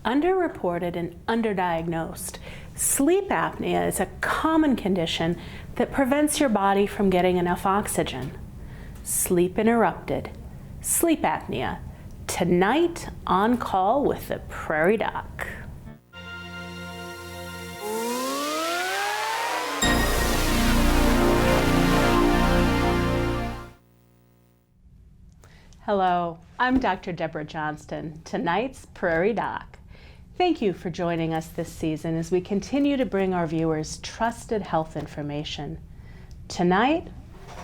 underreported and underdiagnosed. Sleep apnea is a common condition that prevents your body from getting enough oxygen. Sleep interrupted, sleep apnea. Tonight on Call with the Prairie Doc. Hello, I'm Dr. Debra Johnston, tonight's Prairie Doc. Thank you for joining us this season as we continue to bring our viewers trusted health information. Tonight,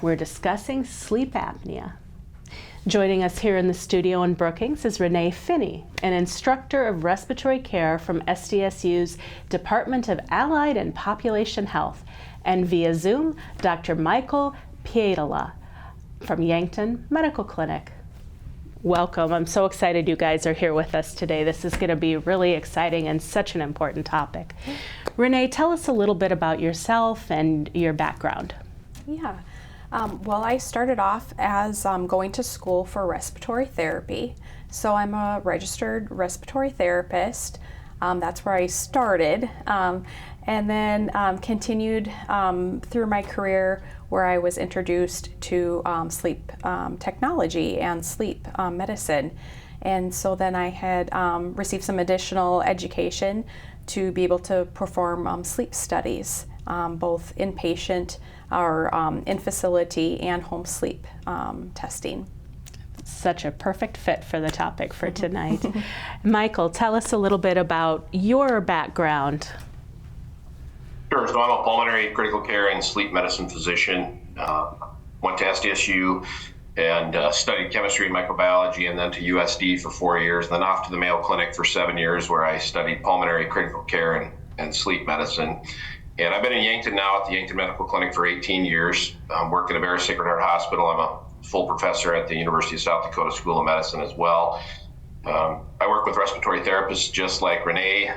we're discussing sleep apnea. Joining us here in the studio in Brookings is Ranae Phinney, an instructor of respiratory care from SDSU's Department of Allied and Population Health, and via Zoom, Dr. Pietila from Yankton Medical Clinic. Welcome. I'm so excited you guys are here with us today. This is going to be really exciting and such an important topic. Ranae, tell us a little bit about yourself and your background. Yeah. Well, I started off as going to school for respiratory therapy. So I'm a registered respiratory therapist. That's where I started. And then continued through my career where I was introduced to sleep technology and sleep medicine. And so then I had received some additional education to be able to perform sleep studies, both inpatient or in-facility and home sleep testing. Such a perfect fit for the topic for tonight. Michael, tell us a little bit about your background. Sure. So I'm a pulmonary critical care and sleep medicine physician. Went to SDSU and studied chemistry and microbiology, and then to USD for 4 years, and then off to the Mayo Clinic for 7 years, where I studied pulmonary critical care and sleep medicine. And I've been in Yankton now at the Yankton Medical Clinic for 18 years. Work at a very Sacred Heart Hospital. I'm a full professor at the University of South Dakota School of Medicine as well. I work with respiratory therapists just like Ranae.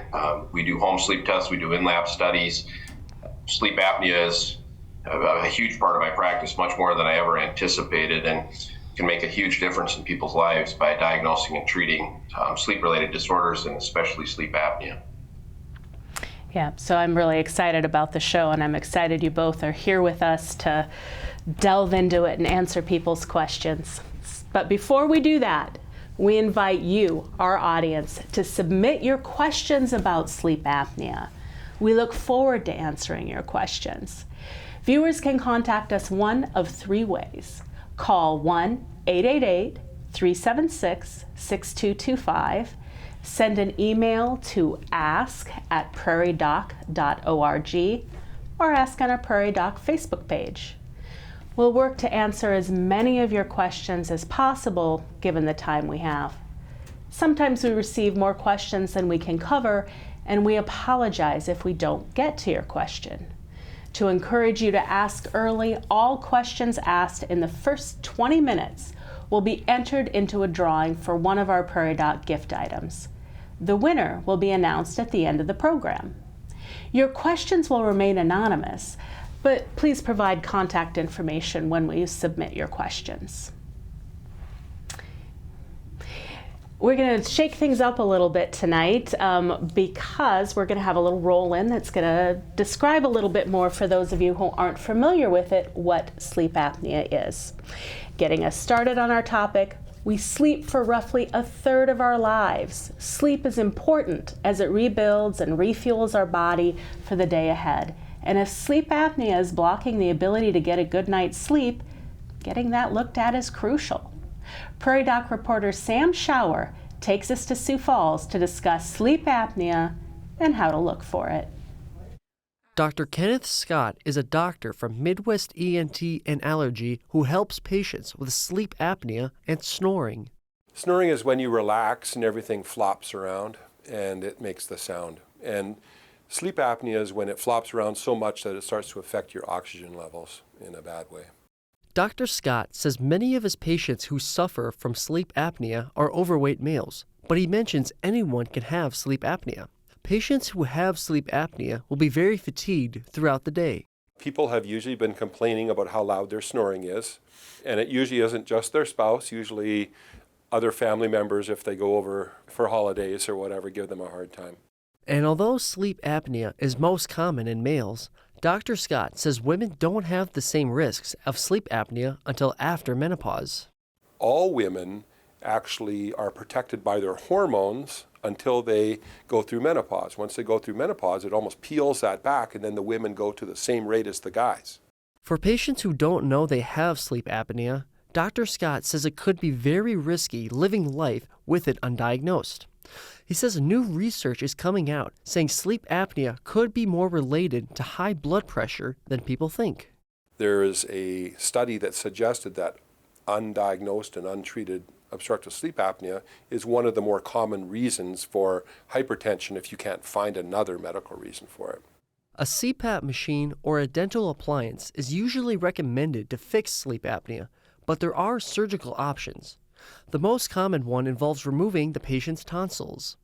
We do home sleep tests, we do in-lab studies. Sleep apnea is a huge part of my practice, much more than I ever anticipated, and can make a huge difference in people's lives by diagnosing and treating sleep-related disorders, and especially sleep apnea. Yeah, so I'm really excited about the show, and I'm excited you both are here with us to delve into it and answer people's questions. But before we do that, we invite you, our audience, to submit your questions about sleep apnea. We look forward to answering your questions. Viewers can contact us one of three ways. Call 1-888-376-6225, send an email to ask@prairiedoc.org, or ask on our Prairie Doc Facebook page. We'll work to answer as many of your questions as possible given the time we have. Sometimes we receive more questions than we can cover, and we apologize if we don't get to your question. To encourage you to ask early, all questions asked in the first 20 minutes will be entered into a drawing for one of our Prairie Doc gift items. The winner will be announced at the end of the program. Your questions will remain anonymous, but please provide contact information when we submit your questions. We're going to shake things up a little bit tonight because we're going to have a little roll-in that's going to describe a little bit more for those of you who aren't familiar with it what sleep apnea is. Getting us started on our topic, we sleep for roughly a third of our lives. Sleep is important as it rebuilds and refuels our body for the day ahead. And if sleep apnea is blocking the ability to get a good night's sleep, getting that looked at is crucial. Prairie Doc reporter Sam Schauer takes us to Sioux Falls to discuss sleep apnea and how to look for it. Dr. Kenneth Scott is a doctor from Midwest ENT and Allergy who helps patients with sleep apnea and snoring. Snoring is when you relax and everything flops around and it makes the sound. And sleep apnea is when it flops around so much that it starts to affect your oxygen levels in a bad way. Dr. Scott says many of his patients who suffer from sleep apnea are overweight males, but he mentions anyone can have sleep apnea. Patients who have sleep apnea will be very fatigued throughout the day. People have usually been complaining about how loud their snoring is, and it usually isn't just their spouse. Usually other family members, if they go over for holidays or whatever, give them a hard time. And although sleep apnea is most common in males, Dr. Scott says women don't have the same risks of sleep apnea until after menopause. All women actually are protected by their hormones until they go through menopause. Once they go through menopause, it almost peels that back, and then the women go to the same rate as the guys. For patients who don't know they have sleep apnea, Dr. Scott says it could be very risky living life with it undiagnosed. He says new research is coming out saying sleep apnea could be more related to high blood pressure than people think. There is a study that suggested that undiagnosed and untreated obstructive sleep apnea is one of the more common reasons for hypertension if you can't find another medical reason for it. A CPAP machine or a dental appliance is usually recommended to fix sleep apnea, but there are surgical options. The most common one involves removing the patient's tonsils.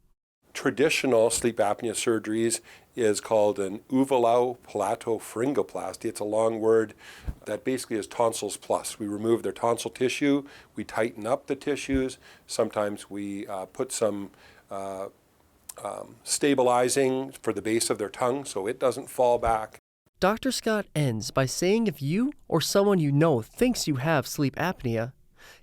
Traditional sleep apnea surgeries is called an uvulopalatopharyngoplasty. It's a long word that basically is tonsils plus. We remove their tonsil tissue, we tighten up the tissues, sometimes we put some stabilizing for the base of their tongue so it doesn't fall back. Dr. Scott ends by saying if you or someone you know thinks you have sleep apnea,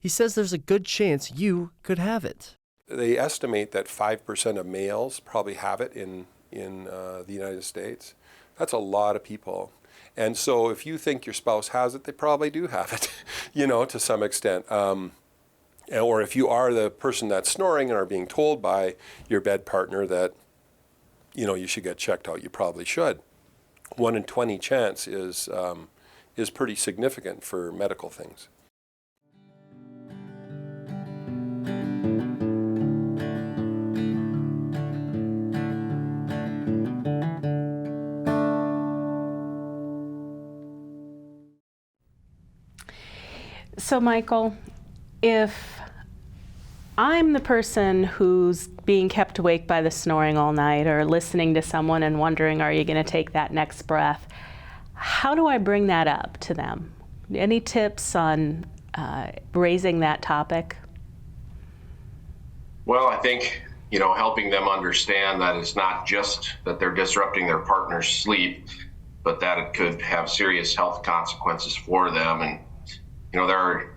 he says there's a good chance you could have it. They estimate that 5% of males probably have it in the United States. That's a lot of people. And so if you think your spouse has it, they probably do have it, to some extent. Or if you are the person that's snoring and are being told by your bed partner that, you should get checked out, you probably should. 1 in 20 chance is pretty significant for medical things. So, Michael, if I'm the person who's being kept awake by the snoring all night or listening to someone and wondering, are you going to take that next breath? How do I bring that up to them? Any tips on raising that topic? Well, I think, helping them understand that it's not just that they're disrupting their partner's sleep, but that it could have serious health consequences for them. And there are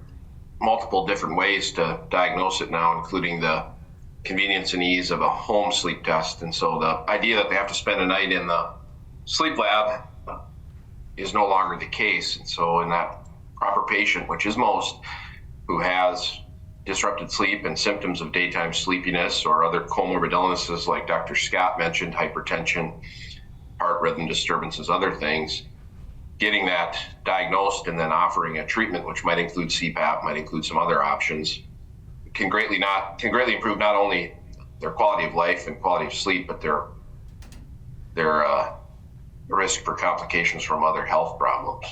multiple different ways to diagnose it now, including the convenience and ease of a home sleep test. And so the idea that they have to spend a night in the sleep lab is no longer the case. And so in that proper patient, which is most, who has disrupted sleep and symptoms of daytime sleepiness or other comorbid illnesses like Dr. Scott mentioned, hypertension, heart rhythm disturbances, other things, getting that diagnosed and then offering a treatment, which might include CPAP, might include some other options, can greatly improve not only their quality of life and quality of sleep, but their risk for complications from other health problems.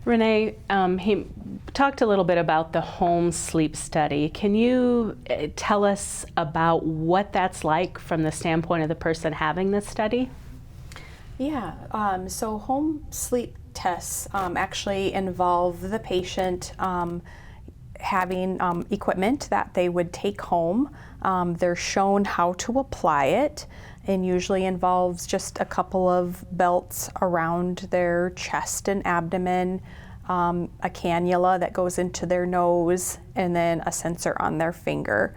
Ranae, he talked a little bit about the home sleep study. Can you tell us about what that's like from the standpoint of the person having this study? Yeah, so home sleep tests actually involve the patient having equipment that they would take home. They're shown how to apply it, and usually involves just a couple of belts around their chest and abdomen, a cannula that goes into their nose, and then a sensor on their finger.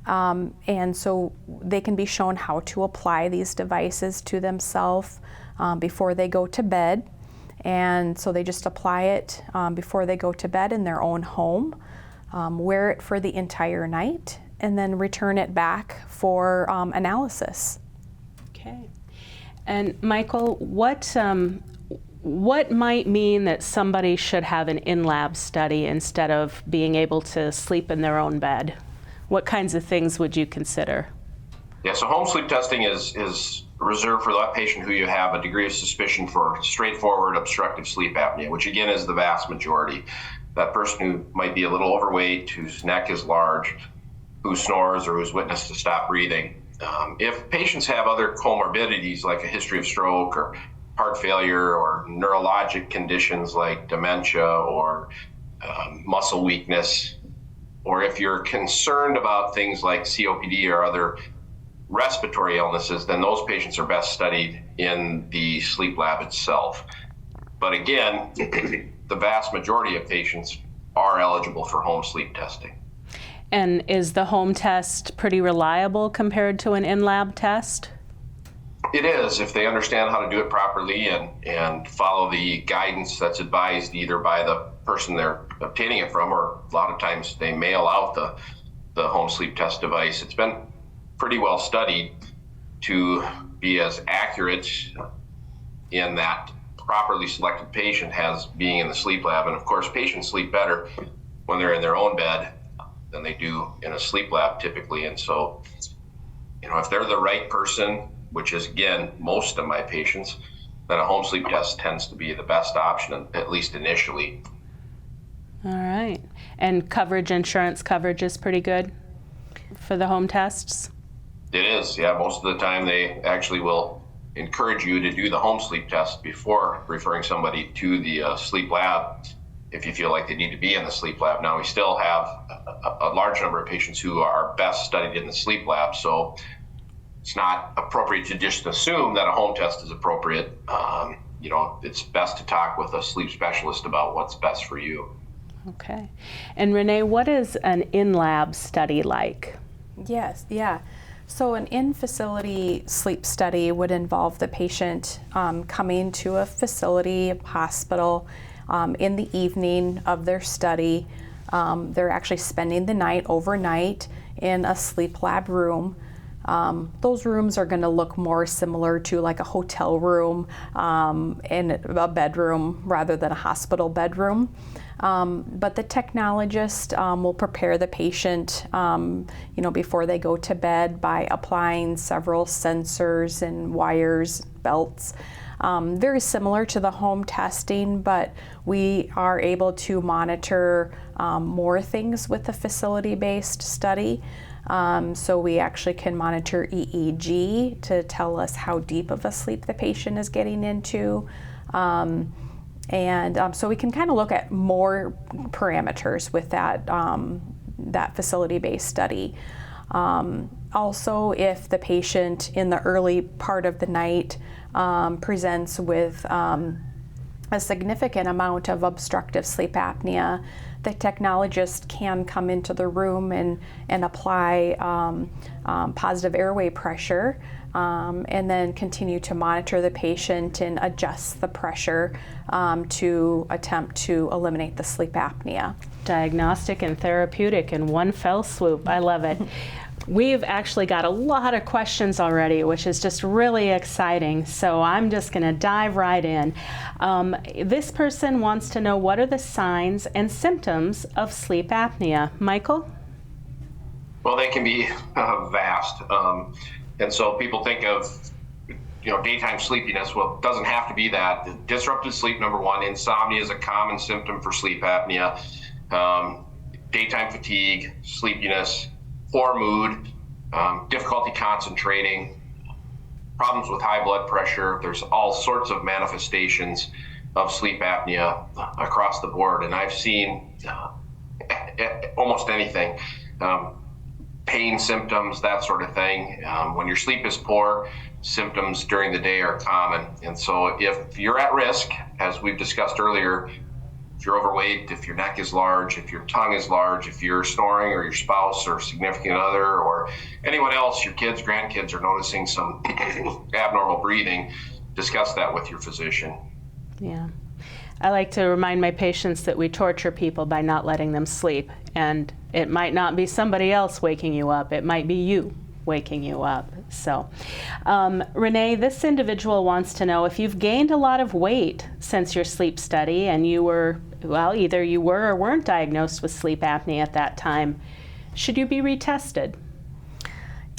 And so they can be shown how to apply these devices to themselves before they go to bed. And so they just apply it before they go to bed in their own home, wear it for the entire night, and then return it back for analysis. Okay. And Michael, what might mean that somebody should have an in-lab study instead of being able to sleep in their own bed? What kinds of things would you consider? Yeah, so home sleep testing is reserved for that patient who you have a degree of suspicion for straightforward obstructive sleep apnea, which again is the vast majority. That person who might be a little overweight, whose neck is large, who snores, or who's witnessed to stop breathing. If patients have other comorbidities like a history of stroke or heart failure or neurologic conditions like dementia or muscle weakness or if you're concerned about things like COPD or other respiratory illnesses, then those patients are best studied in the sleep lab itself. But again, the vast majority of patients are eligible for home sleep testing. And is the home test pretty reliable compared to an in-lab test? It is, if they understand how to do it properly and follow the guidance that's advised either by the person they're obtaining it from, or a lot of times they mail out the home sleep test device. It's been pretty well studied to be as accurate in that properly selected patient as being in the sleep lab. And of course, patients sleep better when they're in their own bed than they do in a sleep lab typically. And so, if they're the right person, which is again, most of my patients, then a home sleep test tends to be the best option, at least initially. All right. And insurance coverage is pretty good for the home tests? It is, yeah. Most of the time they actually will encourage you to do the home sleep test before referring somebody to the sleep lab if you feel like they need to be in the sleep lab. Now, we still have a large number of patients who are best studied in the sleep lab, so it's not appropriate to just assume that a home test is appropriate. It's best to talk with a sleep specialist about what's best for you. Okay. And Ranae, what is an in-lab study like? Yes, yeah. So an in-facility sleep study would involve the patient coming to a facility, a hospital, in the evening of their study. They're actually spending the night overnight in a sleep lab room. Those rooms are going to look more similar to like a hotel room and a bedroom rather than a hospital bedroom. But the technologist will prepare the patient, before they go to bed by applying several sensors and wires, belts. Very similar to the home testing, but we are able to monitor more things with the facility-based study. So we actually can monitor EEG to tell us how deep of a sleep the patient is getting into. So we can kind of look at more parameters with that facility-based study. Also, if the patient in the early part of the night presents with a significant amount of obstructive sleep apnea, the technologist can come into the room and apply positive airway pressure and then continue to monitor the patient and adjust the pressure to attempt to eliminate the sleep apnea. Diagnostic and therapeutic in one fell swoop. I love it. We've actually got a lot of questions already, which is just really exciting. So I'm just going to dive right in. This person wants to know, what are the signs and symptoms of sleep apnea? Michael? Well, they can be vast. And so people think of, daytime sleepiness. Well, it doesn't have to be that. Disrupted sleep, number one. Insomnia is a common symptom for sleep apnea. Daytime fatigue, sleepiness, poor mood, difficulty concentrating, problems with high blood pressure. There's all sorts of manifestations of sleep apnea across the board. And I've seen almost anything, pain symptoms, that sort of thing. When your sleep is poor, symptoms during the day are common. And so if you're at risk, as we've discussed earlier, if you're overweight, if your neck is large, if your tongue is large, if you're snoring, or your spouse or significant other or anyone else, your kids, grandkids are noticing some abnormal breathing, discuss that with your physician. Yeah. I like to remind my patients that we torture people by not letting them sleep. And it might not be somebody else waking you up. It might be you waking you up. So, Ranae, this individual wants to know if you've gained a lot of weight since your sleep study and you were, either you were or weren't diagnosed with sleep apnea at that time. Should you be retested?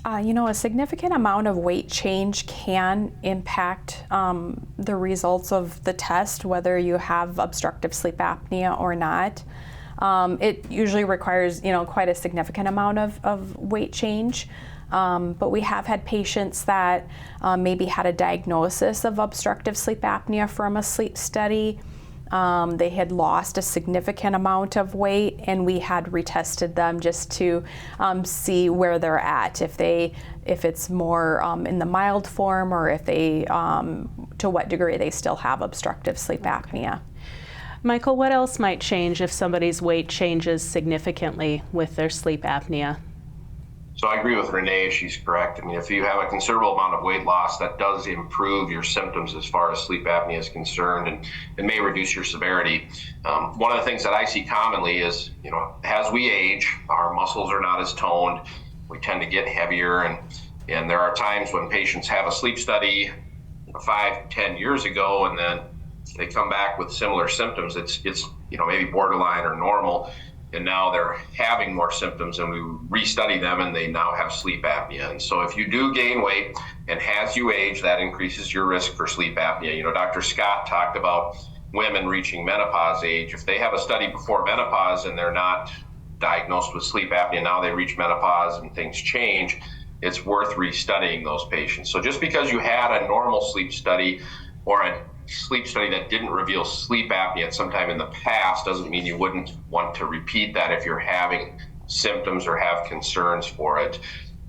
A significant amount of weight change can impact the results of the test, whether you have obstructive sleep apnea or not. It usually requires, quite a significant amount of weight change. But we have had patients that maybe had a diagnosis of obstructive sleep apnea from a sleep study, They had lost a significant amount of weight, and we had retested them just to see where they're at, if it's more in the mild form, or if they, to what degree they still have obstructive sleep apnea. Michael, what else might change if somebody's weight changes significantly with their sleep apnea? So I agree with Ranae, she's correct. I mean, if you have a considerable amount of weight loss, that does improve your symptoms as far as sleep apnea is concerned, and it may reduce your severity. One of the things that I see commonly is, as we age, our muscles are not as toned. We tend to get heavier, and there are times when patients have a sleep study 5-10 years ago, and then they come back with similar symptoms. It's maybe borderline or normal, and now they're having more symptoms, and we restudy them, and they now have sleep apnea. And so if you do gain weight, and as you age, that increases your risk for sleep apnea. Dr. Scott talked about women reaching menopause age. If they have a study before menopause and they're not diagnosed with sleep apnea, now they reach menopause and things change, it's worth restudying those patients. So just because you had a normal sleep study or a sleep study that didn't reveal sleep apnea at some time in the past doesn't mean you wouldn't want to repeat that if you're having symptoms or have concerns for it.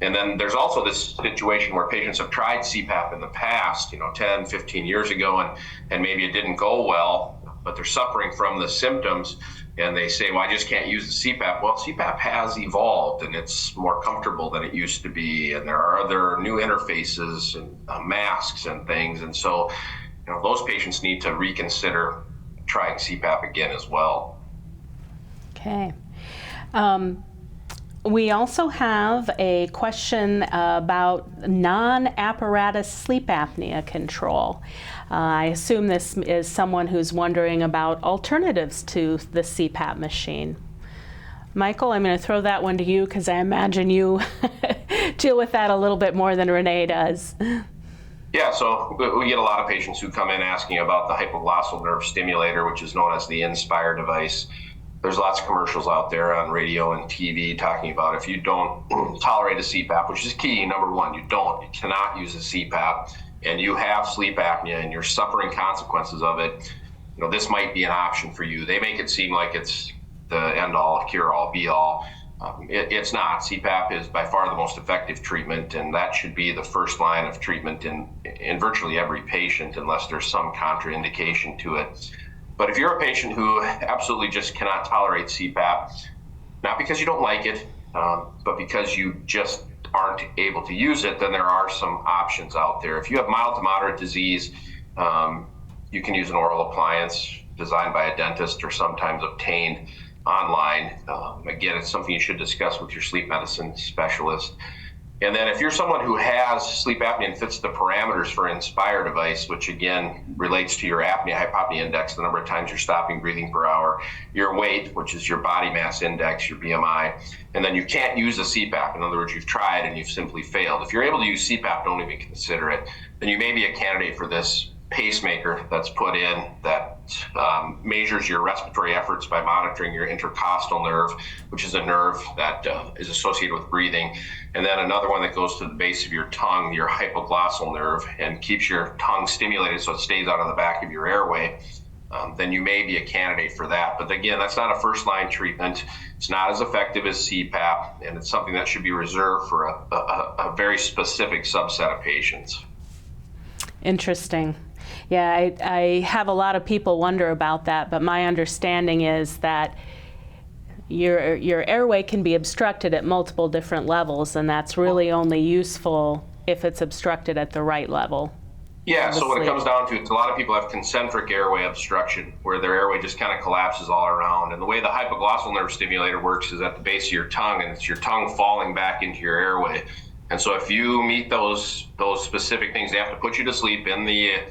And then there's also this situation where patients have tried CPAP in the past, 10, 15 years ago, and maybe it didn't go well, but they're suffering from the symptoms, and they say, well, I just can't use the CPAP. Well, CPAP has evolved, and it's more comfortable than it used to be, and there are other new interfaces and masks and things, and so those patients need to reconsider trying CPAP again as well. Okay. We also have a question about non-apparatus sleep apnea control. I assume this is someone who's wondering about alternatives to the CPAP machine. Michael, I'm going to throw that one to you because I imagine you deal with that a little bit more than Ranae does. Yeah, so we get a lot of patients who come in asking about the hypoglossal nerve stimulator, which is known as the Inspire device. There's lots of commercials out there on radio and TV talking about if you don't tolerate a CPAP, which is key, number one, you cannot use a CPAP, and you have sleep apnea and you're suffering consequences of it, this might be an option for you. They make it seem like it's the end-all, cure-all, be-all. It's not. CPAP is by far the most effective treatment, and that should be the first line of treatment in virtually every patient unless there's some contraindication to it. But if you're a patient who absolutely just cannot tolerate CPAP, not because you don't like it, but because you just aren't able to use it, then there are some options out there. If you have mild to moderate disease, you can use an oral appliance designed by a dentist or sometimes obtained online. Again, it's something you should discuss with your sleep medicine specialist. And then if you're someone who has sleep apnea and fits the parameters for Inspire device, which again relates to your apnea-hypopnea index, the number of times you're stopping breathing per hour, your weight, which is your body mass index, your BMI, and then you can't use a CPAP. In other words, you've tried and you've simply failed. If you're able to use CPAP, don't even consider it. Then you may be a candidate for this pacemaker that's put in that measures your respiratory efforts by monitoring your intercostal nerve, which is a nerve that is associated with breathing, and then another one that goes to the base of your tongue, your hypoglossal nerve, and keeps your tongue stimulated so it stays out of the back of your airway. Then you may be a candidate for that. But again, that's not a first-line treatment. It's not as effective as CPAP, and it's something that should be reserved for a very specific subset of patients. Interesting. Yeah, I have a lot of people wonder about that, but my understanding is that your airway can be obstructed at multiple different levels, and that's really only useful if it's obstructed at the right level. Yeah, so what it comes down to is a lot of people have concentric airway obstruction, where their airway just kind of collapses all around. And the way the hypoglossal nerve stimulator works is at the base of your tongue, and it's your tongue falling back into your airway. And so if you meet those specific things, they have to put you to sleep in the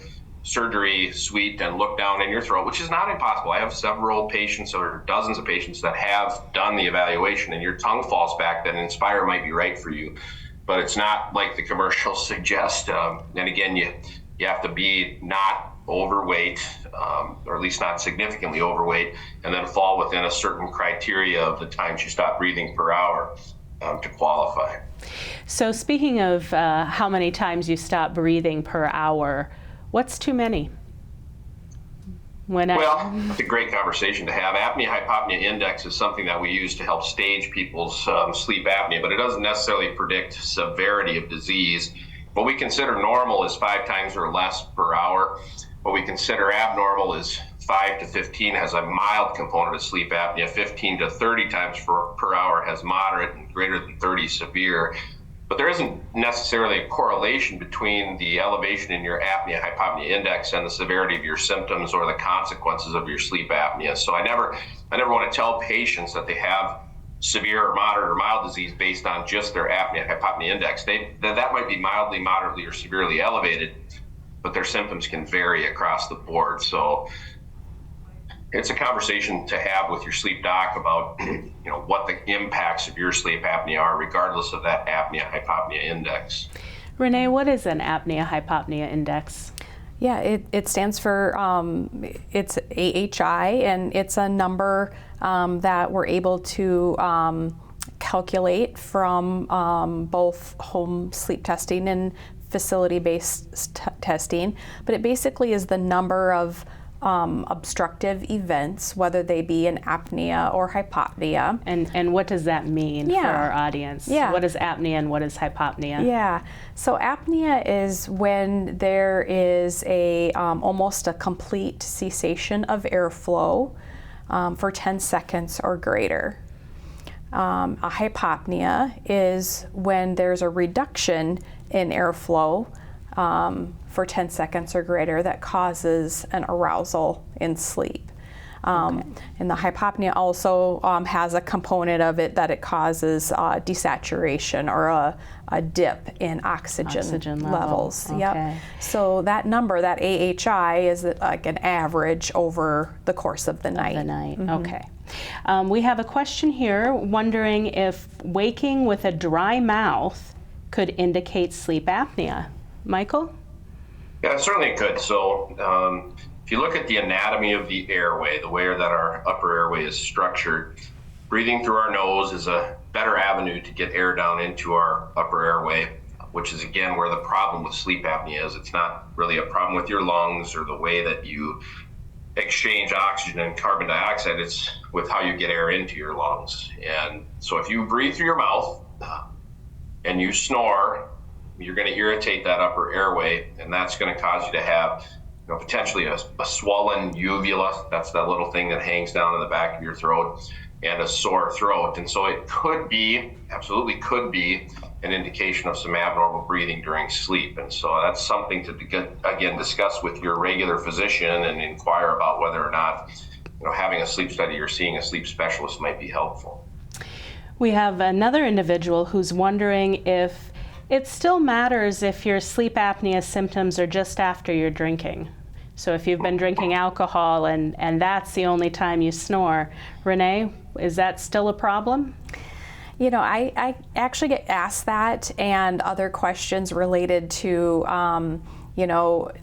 surgery suite and look down in your throat, which is not impossible. I have several patients or dozens of patients that have done the evaluation, and your tongue falls back, then Inspire might be right for you. But it's not like the commercials suggest. And again, you have to be not overweight, or at least not significantly overweight, and then fall within a certain criteria of the times you stop breathing per hour to qualify. So speaking of how many times you stop breathing per hour, what's too many? Well, it's a great conversation to have. Apnea-hypopnea index is something that we use to help stage people's sleep apnea, but it doesn't necessarily predict severity of disease. What we consider normal is 5 times or less per hour. What we consider abnormal is 5 to 15 has a mild component of sleep apnea, 15 to 30 times per hour has moderate, and greater than 30 severe. But there isn't necessarily a correlation between the elevation in your apnea-hypopnea index and the severity of your symptoms or the consequences of your sleep apnea. So I never want to tell patients that they have severe or moderate or mild disease based on just their apnea-hypopnea index. That might be mildly, moderately, or severely elevated, but their symptoms can vary across the board. So it's a conversation to have with your sleep doc about what the impacts of your sleep apnea are, regardless of that apnea-hypopnea index. Ranae, what is an apnea-hypopnea index? Yeah, it stands for, it's AHI, and it's a number that we're able to calculate from both home sleep testing and facility-based testing. But it basically is the number of obstructive events, whether they be an apnea or hypopnea. And what does that mean for our audience? Yeah. What is apnea and what is hypopnea? Yeah. So apnea is when there is almost a complete cessation of airflow for 10 seconds or greater. A hypopnea is when there's a reduction in airflow for 10 seconds or greater that causes an arousal in sleep. And the hypopnea also has a component of it that it causes desaturation or a dip in oxygen levels. Okay. Yep. So that number, that AHI, is like an average over the course of the night. Mm-hmm. Okay. We have a question here wondering if waking with a dry mouth could indicate sleep apnea. Michael? Yeah, certainly it could. So if you look at the anatomy of the airway, the way that our upper airway is structured, breathing through our nose is a better avenue to get air down into our upper airway, which is again where the problem with sleep apnea is. It's not really a problem with your lungs or the way that you exchange oxygen and carbon dioxide. It's with how you get air into your lungs. And so if you breathe through your mouth and you snore, you're going to irritate that upper airway, and that's going to cause you to have potentially a swollen uvula. That's that little thing that hangs down in the back of your throat, and a sore throat. And so it could be, absolutely could be, an indication of some abnormal breathing during sleep. And so that's something to, again, discuss with your regular physician and inquire about whether or not having a sleep study or seeing a sleep specialist might be helpful. We have another individual who's wondering if it still matters if your sleep apnea symptoms are just after you're drinking. So if you've been drinking alcohol and that's the only time you snore, Ranae, is that still a problem? I actually get asked that and other questions related to,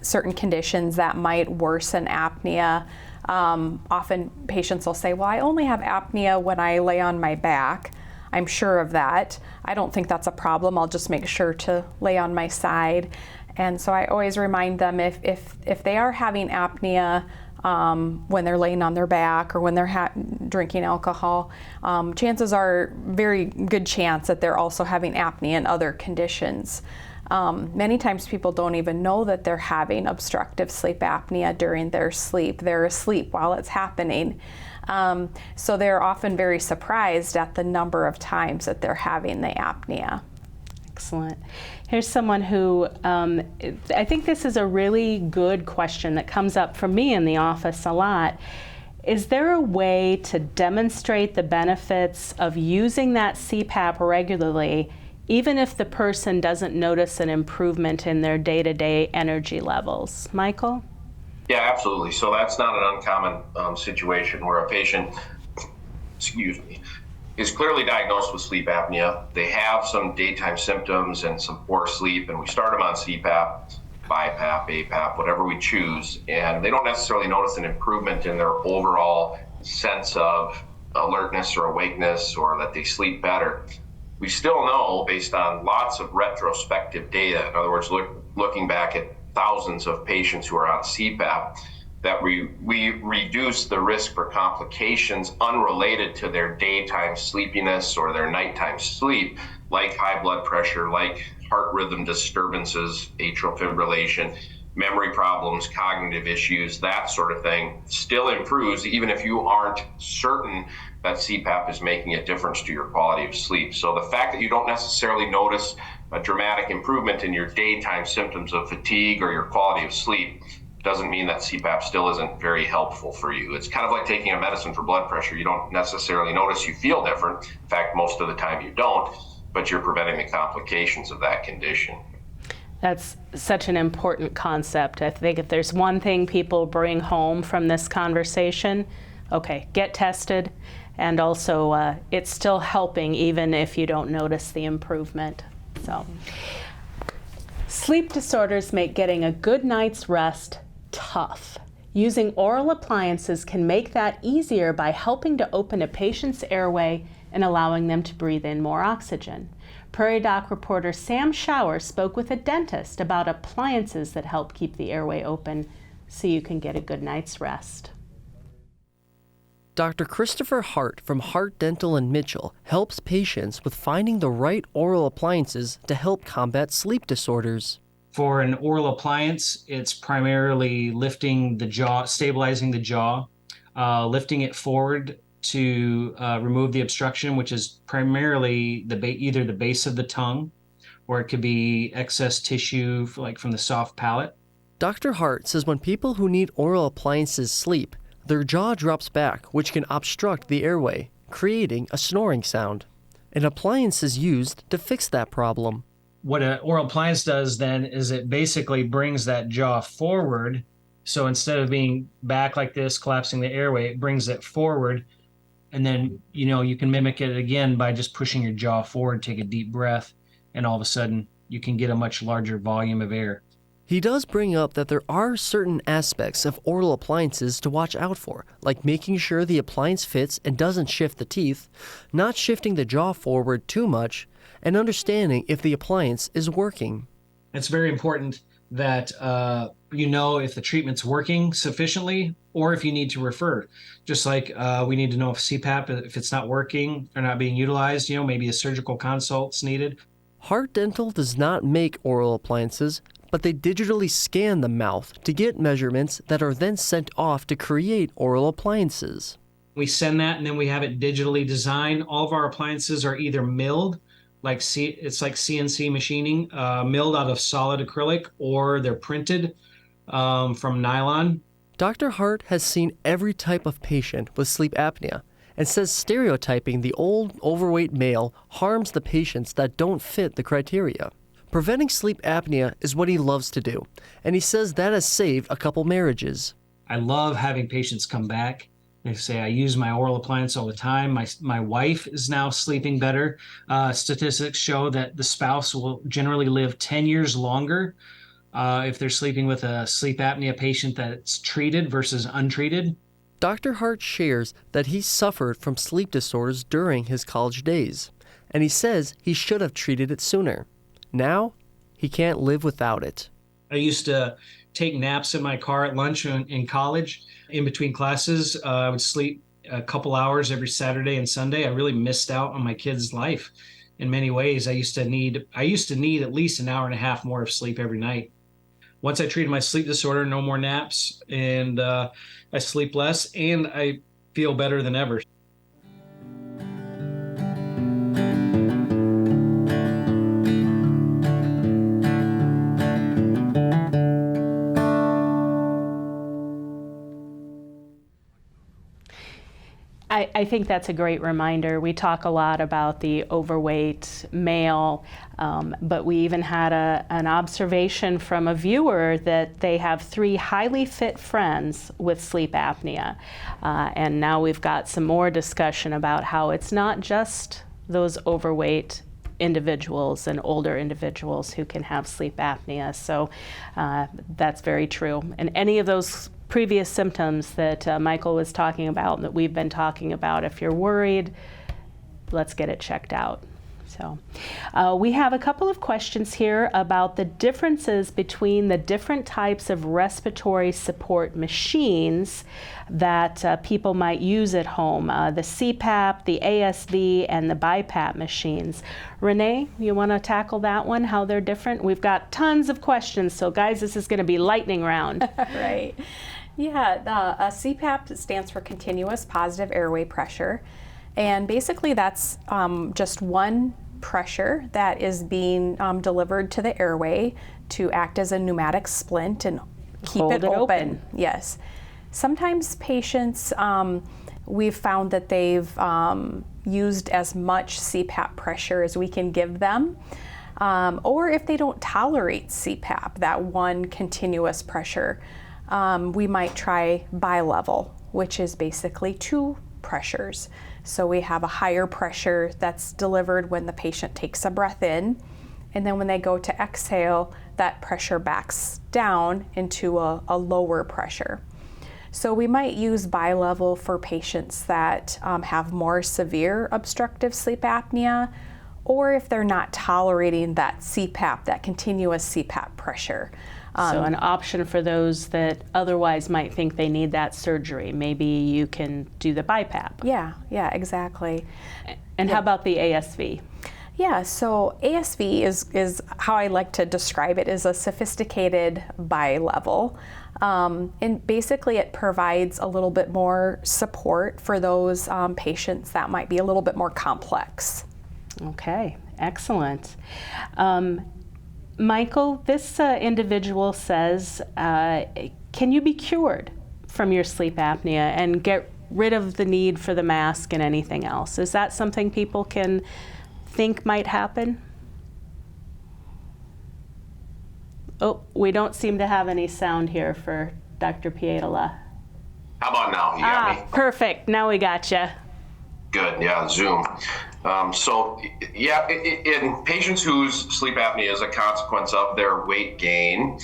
certain conditions that might worsen apnea. Often patients will say, well, I only have apnea when I lay on my back. I'm sure of that. I don't think that's a problem. I'll just make sure to lay on my side. And so I always remind them if they are having apnea when they're laying on their back or when they're drinking alcohol, chances are very good chance that they're also having apnea in other conditions. Many times people don't even know that they're having obstructive sleep apnea during their sleep. They're asleep while it's happening. So they're often very surprised at the number of times that they're having the apnea. Excellent. Here's someone who, I think this is a really good question that comes up for me in the office a lot. Is there a way to demonstrate the benefits of using that CPAP regularly, even if the person doesn't notice an improvement in their day-to-day energy levels? Michael? Yeah, absolutely. So that's not an uncommon situation where a patient, is clearly diagnosed with sleep apnea. They have some daytime symptoms and some poor sleep, and we start them on CPAP, BiPAP, APAP, whatever we choose, and they don't necessarily notice an improvement in their overall sense of alertness or awakeness or that they sleep better. We still know, based on lots of retrospective data, in other words, looking back at thousands of patients who are on CPAP, that we reduce the risk for complications unrelated to their daytime sleepiness or their nighttime sleep, like high blood pressure, like heart rhythm disturbances, atrial fibrillation, memory problems, cognitive issues, that sort of thing, still improves even if you aren't certain that CPAP is making a difference to your quality of sleep. So the fact that you don't necessarily notice a dramatic improvement in your daytime symptoms of fatigue or your quality of sleep doesn't mean that CPAP still isn't very helpful for you. It's kind of like taking a medicine for blood pressure. You don't necessarily notice you feel different. In fact, most of the time you don't, but you're preventing the complications of that condition. That's such an important concept. I think if there's one thing people bring home from this conversation, okay, get tested, and also it's still helping even if you don't notice the improvement. So, sleep disorders make getting a good night's rest tough. Using oral appliances can make that easier by helping to open a patient's airway and allowing them to breathe in more oxygen. Prairie Doc reporter Sam Shower spoke with a dentist about appliances that help keep the airway open so you can get a good night's rest. Dr. Christopher Hart from Hart Dental in Mitchell helps patients with finding the right oral appliances to help combat sleep disorders. For an oral appliance, it's primarily lifting the jaw, stabilizing the jaw, lifting it forward to remove the obstruction, which is primarily either the base of the tongue, or it could be excess tissue like from the soft palate. Dr. Hart says when people who need oral appliances sleep, their jaw drops back, which can obstruct the airway, creating a snoring sound. An appliance is used to fix that problem. What an oral appliance does then is it basically brings that jaw forward. So instead of being back like this, collapsing the airway, it brings it forward. And then, you can mimic it again by just pushing your jaw forward, take a deep breath, and all of a sudden you can get a much larger volume of air. He does bring up that there are certain aspects of oral appliances to watch out for, like making sure the appliance fits and doesn't shift the teeth, not shifting the jaw forward too much, and understanding if the appliance is working. It's very important that if the treatment's working sufficiently or if you need to refer. Just like we need to know if CPAP, if it's not working or not being utilized, maybe a surgical consult's needed. Hart Dental does not make oral appliances, but they digitally scan the mouth to get measurements that are then sent off to create oral appliances. We send that and then we have it digitally designed. All of our appliances are either milled, it's like CNC machining, milled out of solid acrylic, or they're printed from nylon. Dr. Hart has seen every type of patient with sleep apnea and says stereotyping the old, overweight male harms the patients that don't fit the criteria. Preventing sleep apnea is what he loves to do, and he says that has saved a couple marriages. I love having patients come back. They say, I use my oral appliance all the time. My wife is now sleeping better. Statistics show that the spouse will generally live 10 years longer if they're sleeping with a sleep apnea patient that's treated versus untreated. Dr. Hart shares that he suffered from sleep disorders during his college days, and he says he should have treated it sooner. Now, he can't live without it. I used to take naps in my car at lunch in college. In between classes, I would sleep a couple hours every Saturday and Sunday. I really missed out on my kids' life in many ways. I used to need at least an hour and a half more of sleep every night. Once I treated my sleep disorder, no more naps, and I sleep less, and I feel better than ever. I think that's a great reminder. We talk a lot about the overweight male, but we even had an observation from a viewer that they have 3 highly fit friends with sleep apnea. And now we've got some more discussion about how it's not just those overweight individuals and older individuals who can have sleep apnea. So that's very true. And any of those previous symptoms that Michael was talking about and that we've been talking about, if you're worried, let's get it checked out. So we have a couple of questions here about the differences between the different types of respiratory support machines that people might use at home, the CPAP, the ASV, and the BiPAP machines. Ranae, you want to tackle that one, how they're different? We've got tons of questions, so guys, this is going to be lightning round. Right. Yeah, the CPAP stands for continuous positive airway pressure. And basically that's just one pressure that is being delivered to the airway to act as a pneumatic splint and keep Hold it open. Yes. Sometimes patients, we've found that they've used as much CPAP pressure as we can give them. Or if they don't tolerate CPAP, that one continuous pressure, we might try bilevel, which is basically two pressures. So we have a higher pressure that's delivered when the patient takes a breath in, and then when they go to exhale, that pressure backs down into a lower pressure. So we might use bilevel for patients that have more severe obstructive sleep apnea, or if they're not tolerating that CPAP, that continuous CPAP pressure. So an option for those that otherwise might think they need that surgery. Maybe you can do the BiPAP. Yeah, exactly. And how about the ASV? Yeah, so ASV is how I like to describe it, is a sophisticated bilevel. And basically it provides a little bit more support for those patients that might be a little bit more complex. Okay, excellent. Michael, this individual says, can you be cured from your sleep apnea and get rid of the need for the mask and anything else? Is that something people can think might happen? Oh, we don't seem to have any sound here for Dr. Pietila. How about now? You got me? Perfect. Now we got you. Good, yeah, Zoom. In patients whose sleep apnea is a consequence of their weight gain,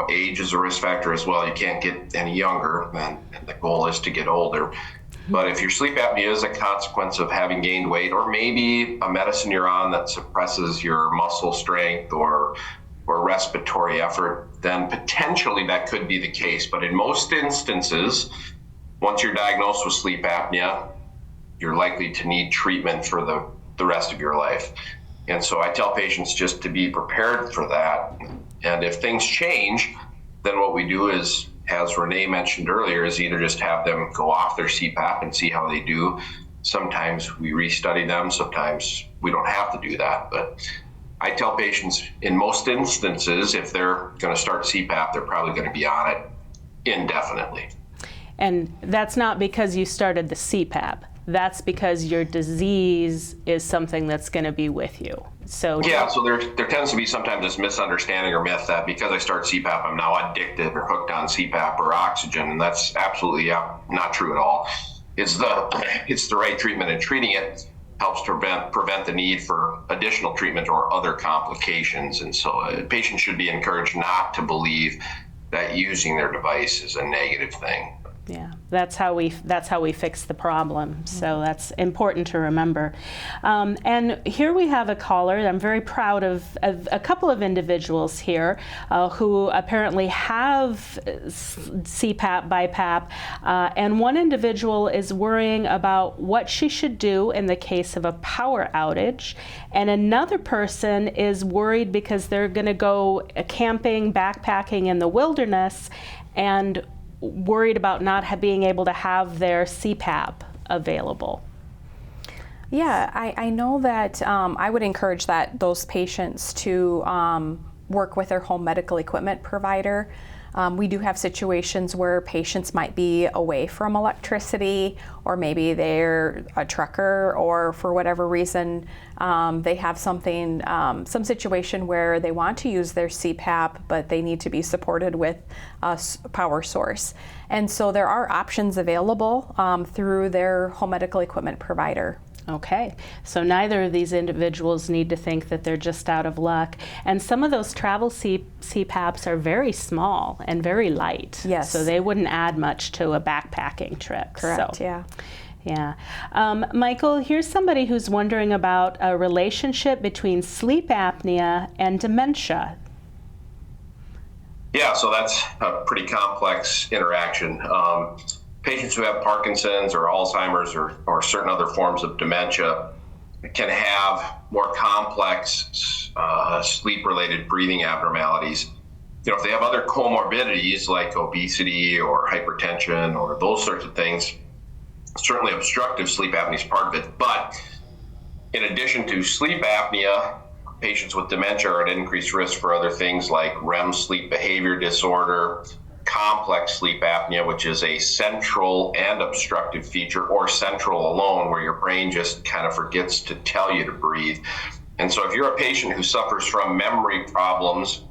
age is a risk factor as well. You can't get any younger, and the goal is to get older. But if your sleep apnea is a consequence of having gained weight, or maybe a medicine you're on that suppresses your muscle strength or respiratory effort, then potentially that could be the case. But in most instances, once you're diagnosed with sleep apnea, you're likely to need treatment for the rest of your life. And so I tell patients just to be prepared for that. And if things change, then what we do is, as Ranae mentioned earlier, is either just have them go off their CPAP and see how they do. Sometimes we restudy them, sometimes we don't have to do that. But I tell patients in most instances, if they're going to start CPAP, they're probably going to be on it indefinitely. And that's not because you started the CPAP. That's because your disease is something that's going to be with you. So there tends to be sometimes this misunderstanding or myth that because I start CPAP, I'm now addicted or hooked on CPAP or oxygen, and that's absolutely not true at all. It's the right treatment, and treating it helps prevent the need for additional treatment or other complications. And so a patient should be encouraged not to believe that using their device is a negative thing. Yeah, that's how we fix the problem. So that's important to remember. And here we have a caller. I'm very proud of a couple of individuals here who apparently have CPAP, BiPAP, and one individual is worrying about what she should do in the case of a power outage, and another person is worried because they're going to go camping, backpacking in the wilderness, and worried about not being able to have their CPAP available. Yeah, I know that I would encourage those patients to work with their home medical equipment provider. We do have situations where patients might be away from electricity, or maybe they're a trucker, or for whatever reason they have some situation where they want to use their CPAP, but they need to be supported with a power source. And so there are options available through their home medical equipment provider. Okay, so neither of these individuals need to think that they're just out of luck. And some of those travel CPAPs are very small and very light. Yes. So they wouldn't add much to a backpacking trip. Correct, so, yeah. Yeah. Michael, here's somebody who's wondering about a relationship between sleep apnea and dementia. Yeah, so that's a pretty complex interaction. Patients who have Parkinson's or Alzheimer's or certain other forms of dementia can have more complex sleep-related breathing abnormalities. If they have other comorbidities like obesity or hypertension or those sorts of things, certainly obstructive sleep apnea is part of it. But in addition to sleep apnea, patients with dementia are at increased risk for other things like REM sleep behavior disorder, complex sleep apnea, which is a central and obstructive feature, or central alone, where your brain just kind of forgets to tell you to breathe. And so if you're a patient who suffers from memory problems,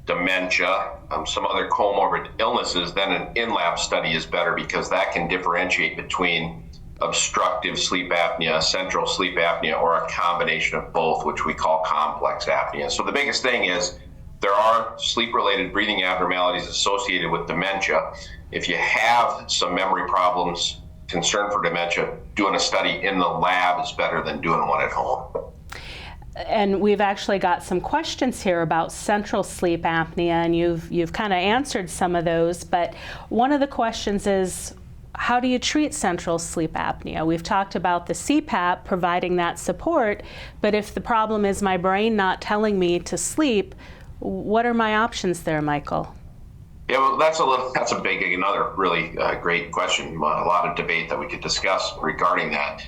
dementia, some other comorbid illnesses, then an in-lab study is better, because that can differentiate between obstructive sleep apnea, central sleep apnea, or a combination of both, which we call complex apnea. So the biggest thing is there are sleep-related breathing abnormalities associated with dementia. If you have some memory problems, concern for dementia, doing a study in the lab is better than doing one at home. And we've actually got some questions here about central sleep apnea, and you've kind of answered some of those, but one of the questions is, how do you treat central sleep apnea? We've talked about the CPAP providing that support, but if the problem is my brain not telling me to sleep, what are my options there, Michael? Yeah, well, that's another really great question. A lot of debate that we could discuss regarding that.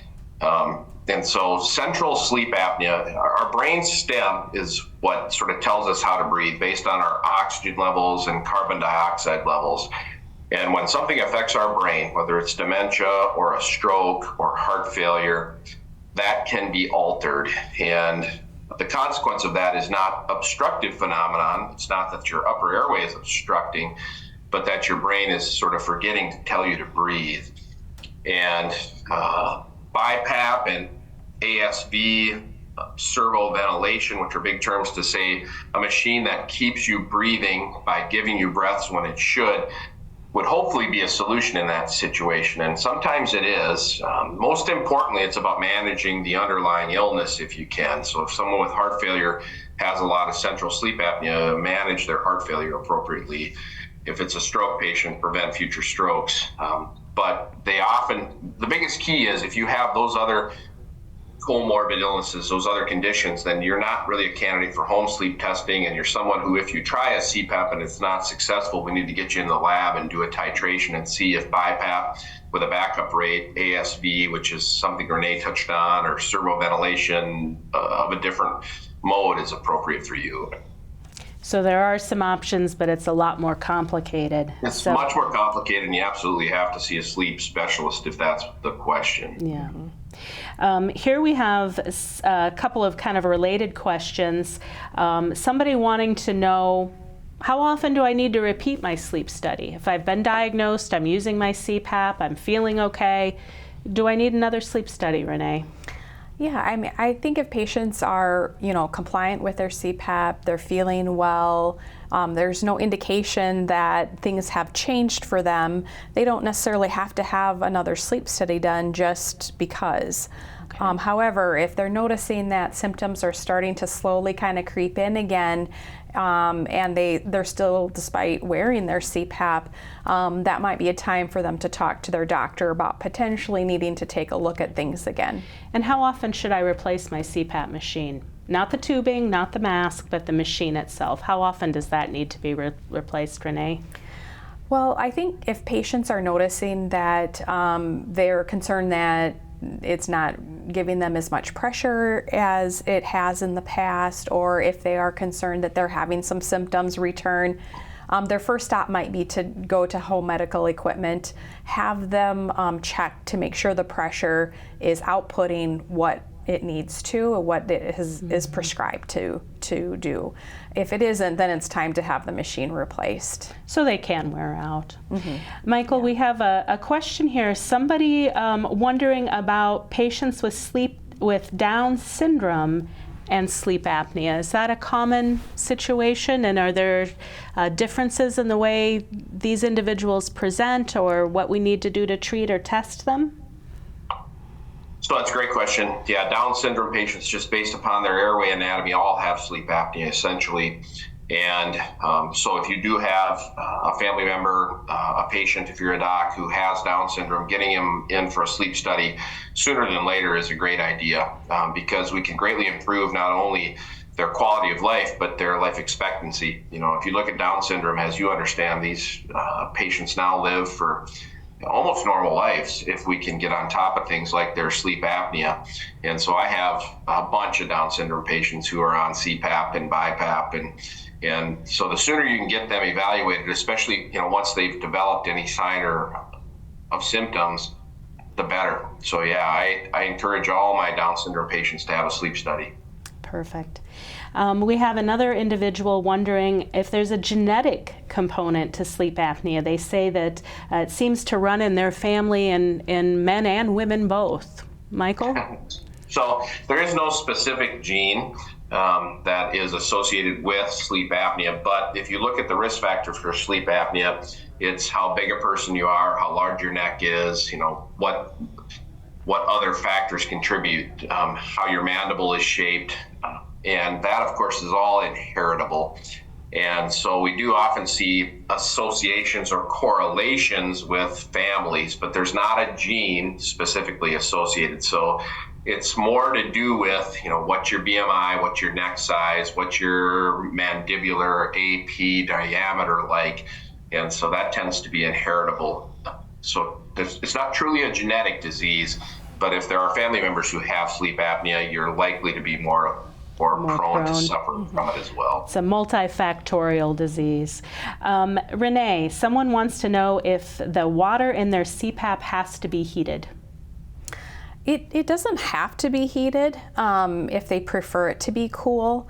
And so central sleep apnea, our brain stem is what sort of tells us how to breathe based on our oxygen levels and carbon dioxide levels. And when something affects our brain, whether it's dementia or a stroke or heart failure, that can be altered. And the consequence of that is not obstructive phenomenon. It's not that your upper airway is obstructing, but that your brain is sort of forgetting to tell you to breathe. And BiPAP and ASV, servoventilation, which are big terms to say a machine that keeps you breathing by giving you breaths when it should, would hopefully be a solution in that situation. And sometimes it is. Most importantly, it's about managing the underlying illness if you can. So if someone with heart failure has a lot of central sleep apnea, manage their heart failure appropriately. If it's a stroke patient, prevent future strokes. But the biggest key is if you have those other comorbid illnesses, those other conditions, then you're not really a candidate for home sleep testing, and you're someone who, if you try a CPAP and it's not successful, we need to get you in the lab and do a titration and see if BiPAP with a backup rate, ASV, which is something Ranae touched on, or servoventilation of a different mode is appropriate for you. So there are some options, but it's a lot more complicated. It's much more complicated, and you absolutely have to see a sleep specialist if that's the question. Yeah. Here we have a couple of kind of related questions. Somebody wanting to know, how often do I need to repeat my sleep study? If I've been diagnosed, I'm using my CPAP, I'm feeling okay, do I need another sleep study, Ranae? Yeah, I think if patients are, compliant with their CPAP, they're feeling well, there's no indication that things have changed for them, they don't necessarily have to have another sleep study done just because. Okay. However, if they're noticing that symptoms are starting to slowly kind of creep in again, and they're still, despite wearing their CPAP, that might be a time for them to talk to their doctor about potentially needing to take a look at things again. And how often should I replace my CPAP machine? Not the tubing, not the mask, but the machine itself. How often does that need to be replaced, Ranae? Well, I think if patients are noticing that they're concerned that it's not giving them as much pressure as it has in the past, or if they are concerned that they're having some symptoms return, their first stop might be to go to home medical equipment, have them check to make sure the pressure is outputting what it needs to, or what it is prescribed to do. If it isn't, then it's time to have the machine replaced. So they can wear out. Mm-hmm. Michael, yeah. We have a question here. Somebody wondering about patients with Down syndrome and sleep apnea. Is that a common situation, and are there differences in the way these individuals present, or what we need to do to treat or test them? So that's a great question. Yeah, Down syndrome patients, just based upon their airway anatomy, all have sleep apnea essentially. And so if you do have a family member, a patient, if you're a doc who has Down syndrome, getting him in for a sleep study sooner than later is a great idea, because we can greatly improve not only their quality of life, but their life expectancy. You know, if you look at Down syndrome, as you understand, these patients now live for almost normal lives if we can get on top of things like their sleep apnea. And so I have a bunch of Down syndrome patients who are on CPAP and BiPAP, and so the sooner you can get them evaluated, especially, you know, once they've developed any sign or of symptoms, the better. So yeah, I encourage all my Down syndrome patients to have a sleep study. Perfect. We have another individual wondering if there's a genetic component to sleep apnea. They say that it seems to run in their family and in men and women both. Michael? So there is no specific gene that is associated with sleep apnea, but if you look at the risk factors for sleep apnea, it's how big a person you are, how large your neck is, you know, what other factors contribute, how your mandible is shaped, and that, of course, is all inheritable. And so we do often see associations or correlations with families, but there's not a gene specifically associated. So it's more to do with, you know, what's your BMI, what's your neck size, what's your mandibular AP diameter like, and so that tends to be inheritable. So it's not truly a genetic disease, but if there are family members who have sleep apnea, you're likely to be more prone to suffer from it as well. It's a multifactorial disease. Ranae, someone wants to know if the water in their CPAP has to be heated. It doesn't have to be heated if they prefer it to be cool.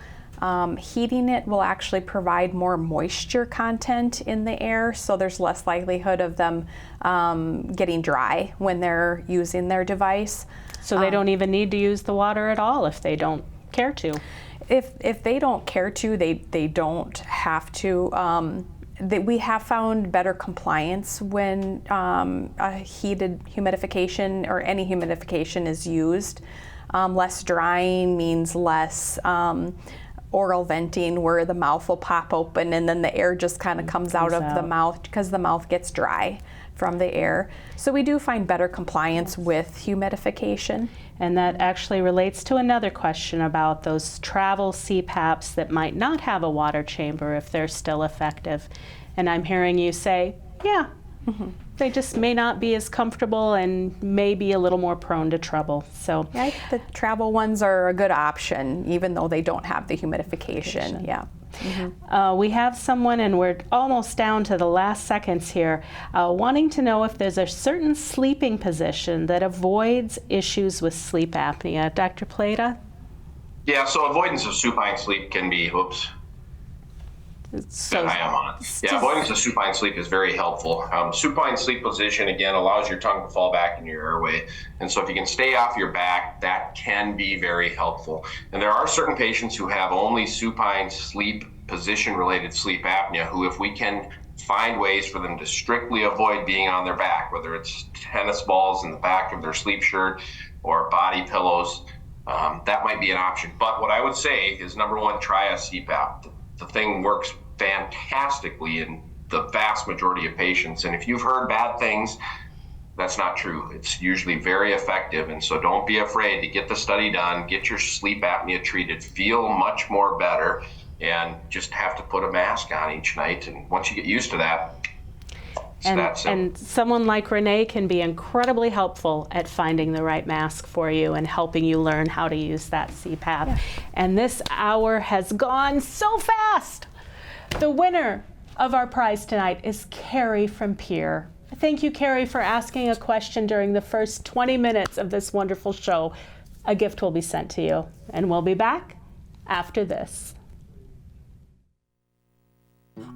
Heating it will actually provide more moisture content in the air, so there's less likelihood of them getting dry when they're using their device. So they don't even need to use the water at all if they don't care to? If they don't care to, they don't have to. We have found better compliance when a heated humidification or any humidification is used. Less drying means less oral venting, where the mouth will pop open and then the air just kind of comes out of the mouth because the mouth gets dry from the air. So we do find better compliance with humidification. And that actually relates to another question about those travel CPAPs that might not have a water chamber, if they're still effective. And I'm hearing you say, yeah, they just may not be as comfortable and may be a little more prone to trouble. So yeah, the travel ones are a good option, even though they don't have the humidification. Yeah. We have someone, and we're almost down to the last seconds here, wanting to know if there's a certain sleeping position that avoids issues with sleep apnea. Dr. Pietila? Yeah, so avoidance of supine sleep can be, avoidance of supine sleep is very helpful. Supine sleep position, again, allows your tongue to fall back in your airway. And so if you can stay off your back, that can be very helpful. And there are certain patients who have only supine sleep position-related sleep apnea, who, if we can find ways for them to strictly avoid being on their back, whether it's tennis balls in the back of their sleep shirt or body pillows, that might be an option. But what I would say is, number one, try a CPAP. The thing works fantastically in the vast majority of patients. And if you've heard bad things, that's not true. It's usually very effective. And so don't be afraid to get the study done, get your sleep apnea treated, feel much more better, and just have to put a mask on each night. And once you get used to that, and someone like Ranae can be incredibly helpful at finding the right mask for you and helping you learn how to use that CPAP. Yeah. And this hour has gone so fast. The winner of our prize tonight is Carrie from Pierre. Thank you, Carrie, for asking a question during the first 20 minutes of this wonderful show. A gift will be sent to you, and we'll be back after this.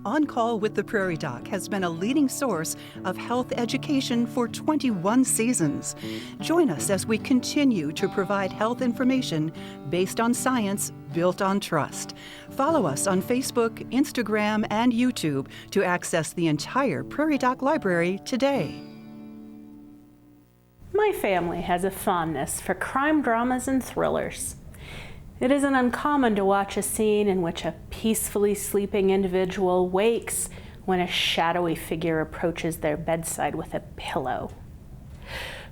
On Call with the Prairie Doc has been a leading source of health education for 21 seasons. Join us as we continue to provide health information based on science, built on trust. Follow us on Facebook, Instagram, and YouTube to access the entire Prairie Doc library today. My family has a fondness for crime dramas and thrillers. It isn't uncommon to watch a scene in which a peacefully sleeping individual wakes when a shadowy figure approaches their bedside with a pillow.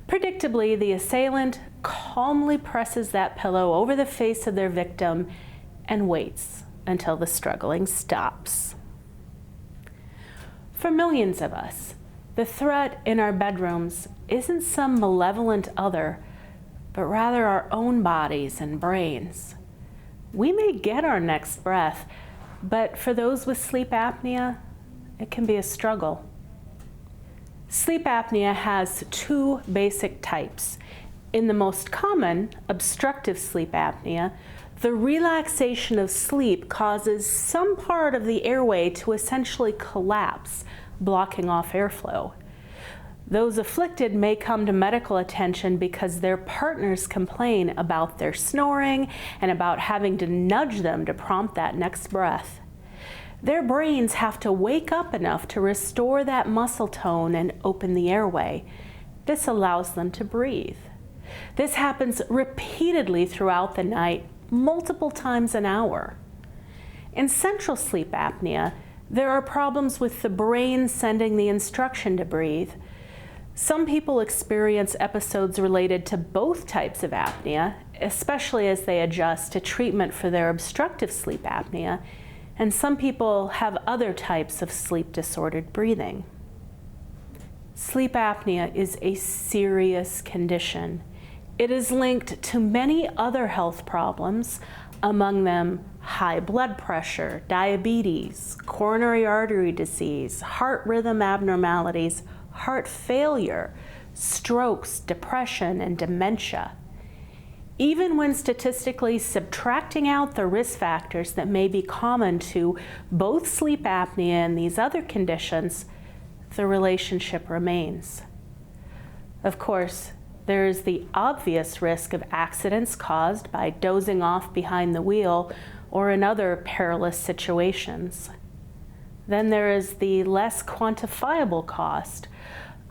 Predictably, the assailant calmly presses that pillow over the face of their victim and waits until the struggling stops. For millions of us, the threat in our bedrooms isn't some malevolent other, but rather our own bodies and brains. We may get our next breath, but for those with sleep apnea, it can be a struggle. Sleep apnea has two basic types. In the most common, obstructive sleep apnea, the relaxation of sleep causes some part of the airway to essentially collapse, blocking off airflow. Those afflicted may come to medical attention because their partners complain about their snoring and about having to nudge them to prompt that next breath. Their brains have to wake up enough to restore that muscle tone and open the airway. This allows them to breathe. This happens repeatedly throughout the night, multiple times an hour. In central sleep apnea, there are problems with the brain sending the instruction to breathe. Some people experience episodes related to both types of apnea, especially as they adjust to treatment for their obstructive sleep apnea, and some people have other types of sleep-disordered breathing. Sleep apnea is a serious condition. It is linked to many other health problems, among them high blood pressure, diabetes, coronary artery disease, heart rhythm abnormalities, heart failure, strokes, depression, and dementia. Even when statistically subtracting out the risk factors that may be common to both sleep apnea and these other conditions, the relationship remains. Of course, there is the obvious risk of accidents caused by dozing off behind the wheel or in other perilous situations. Then there is the less quantifiable cost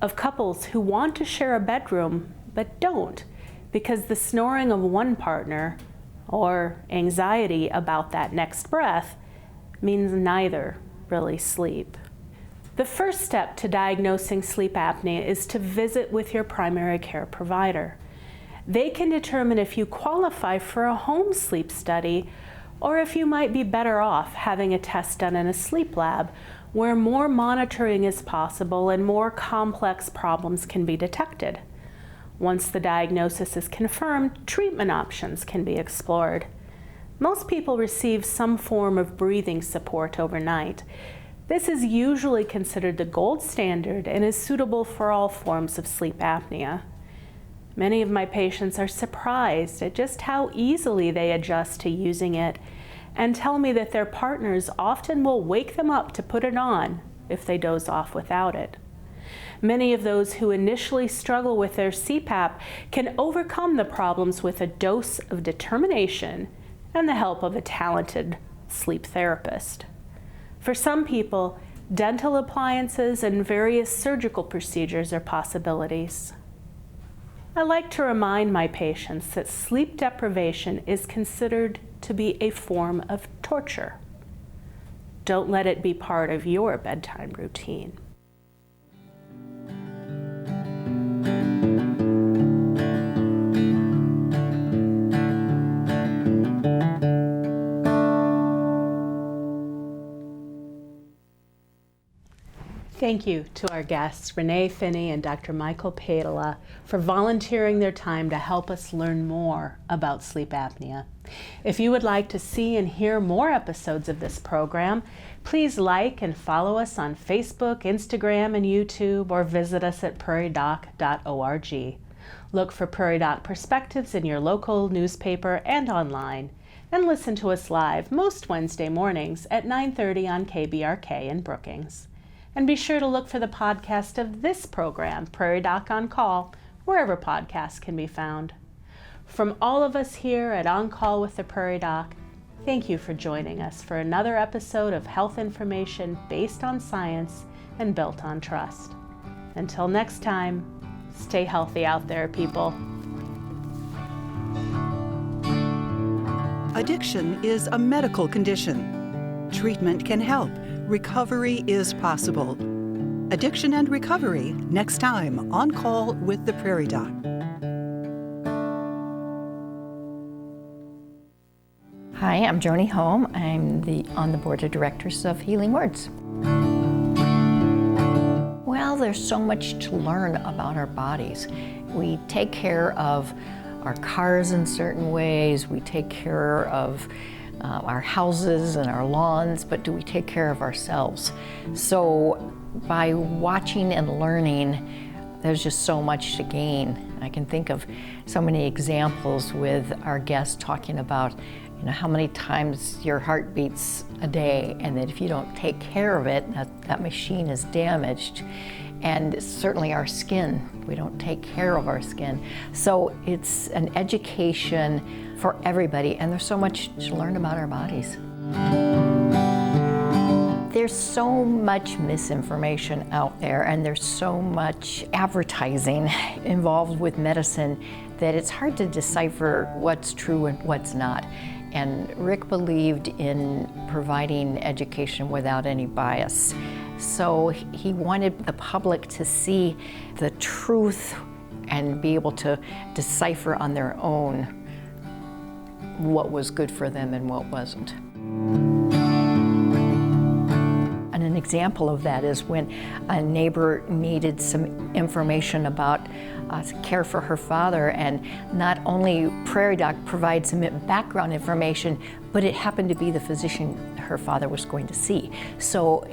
of couples who want to share a bedroom but don't because the snoring of one partner or anxiety about that next breath means neither really sleep. The first step to diagnosing sleep apnea is to visit with your primary care provider. They can determine if you qualify for a home sleep study or if you might be better off having a test done in a sleep lab where more monitoring is possible and more complex problems can be detected. Once the diagnosis is confirmed, treatment options can be explored. Most people receive some form of breathing support overnight. This is usually considered the gold standard and is suitable for all forms of sleep apnea. Many of my patients are surprised at just how easily they adjust to using it and tell me that their partners often will wake them up to put it on if they doze off without it. Many of those who initially struggle with their CPAP can overcome the problems with a dose of determination and the help of a talented sleep therapist. For some people, dental appliances and various surgical procedures are possibilities. I like to remind my patients that sleep deprivation is considered to be a form of torture. Don't let it be part of your bedtime routine. Thank you to our guests, Ranae, Phinney, and Dr. Michael Pietila, for volunteering their time to help us learn more about sleep apnea. If you would like to see and hear more episodes of this program, please like and follow us on Facebook, Instagram, and YouTube, or visit us at prairiedoc.org. Look for Prairie Doc Perspectives in your local newspaper and online, and listen to us live most Wednesday mornings at 9:30 on KBRK in Brookings. And be sure to look for the podcast of this program, Prairie Doc On Call, wherever podcasts can be found. From all of us here at On Call with the Prairie Doc, thank you for joining us for another episode of health information based on science and built on trust. Until next time, Stay healthy out there, people. Addiction is a medical condition. Treatment can help. Recovery is possible. Addiction and recovery, next time on Call with the Prairie Doc. Hi, I'm Joni Holm. I'm on the board of directors of Healing Words. Well, there's so much to learn about our bodies. We take care of our cars in certain ways. We take care of our houses and our lawns, but do we take care of ourselves? So by watching and learning, there's just so much to gain. I can think of so many examples with our guests talking about how many times your heart beats a day, and that if you don't take care of it, that machine is damaged. And certainly our skin, we don't take care of our skin. So it's an education for everybody, and there's so much to learn about our bodies. There's so much misinformation out there, and there's so much advertising involved with medicine that it's hard to decipher what's true and what's not. And Rick believed in providing education without any bias. So he wanted the public to see the truth and be able to decipher on their own what was good for them and what wasn't. And an example of that is when a neighbor needed some information about care for her father, and not only Prairie Doc provides some background information, but it happened to be the physician her father was going to see. So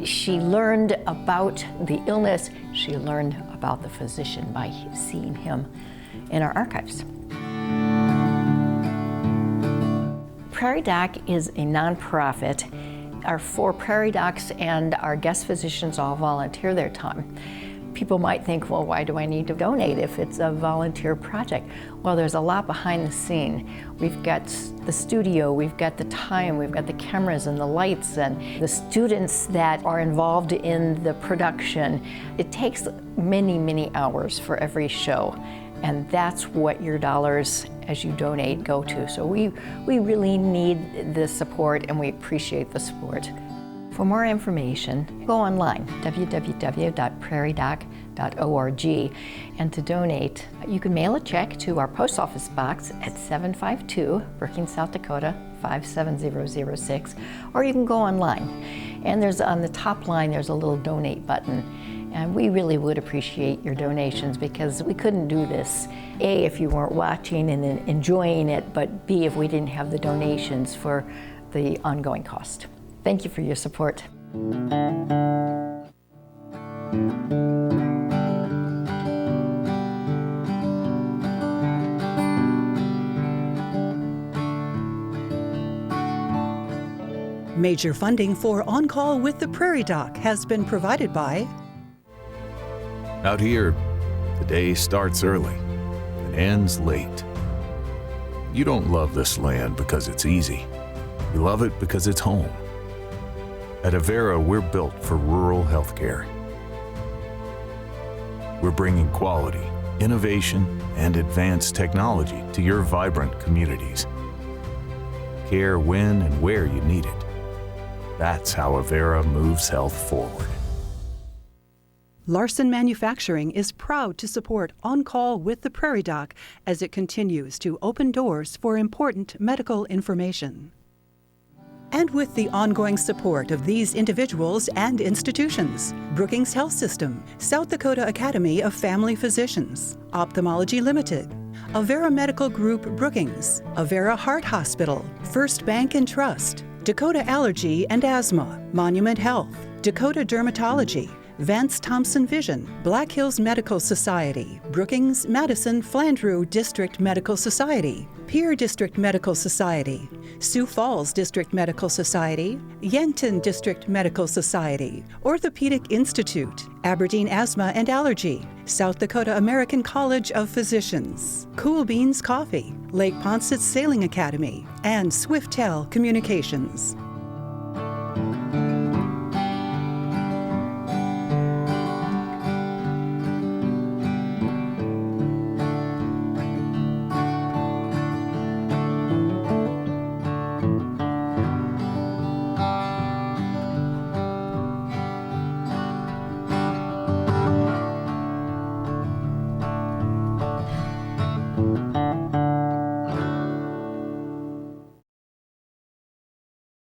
she learned about the illness, she learned about the physician by seeing him in our archives. Prairie Doc is a nonprofit. Our 4 Prairie Docs and our guest physicians all volunteer their time. People might think, well, why do I need to donate if it's a volunteer project? Well, there's a lot behind the scene. We've got the studio, we've got the time, we've got the cameras and the lights and the students that are involved in the production. It takes many, many hours for every show, and that's what your dollars as you donate go to. So we really need the support, and we appreciate the support. For more information, go online, www.prairiedoc.org, and to donate, you can mail a check to our post office box at 752 Brookings, South Dakota, 57006, or you can go online. And there's on the top line, there's a little donate button. And we really would appreciate your donations, because we couldn't do this, A, if you weren't watching and enjoying it, but B, if we didn't have the donations for the ongoing cost. Thank you for your support. Major funding for On Call with the Prairie Doc has been provided by... Out here, the day starts early and ends late. You don't love this land because it's easy. You love it because it's home. At Avera, we're built for rural healthcare. We're bringing quality, innovation, and advanced technology to your vibrant communities. Care when and where you need it. That's how Avera moves health forward. Larson Manufacturing is proud to support On Call with the Prairie Doc as it continues to open doors for important medical information. And with the ongoing support of these individuals and institutions, Brookings Health System, South Dakota Academy of Family Physicians, Ophthalmology Limited, Avera Medical Group Brookings, Avera Heart Hospital, First Bank and Trust, Dakota Allergy and Asthma, Monument Health, Dakota Dermatology, Vance Thompson Vision, Black Hills Medical Society, Brookings Madison Flandreau District Medical Society, Pierre District Medical Society, Sioux Falls District Medical Society, Yankton District Medical Society, Orthopedic Institute, Aberdeen Asthma and Allergy, South Dakota American College of Physicians, Cool Beans Coffee, Lake Poncet Sailing Academy, and Swiftel Communications.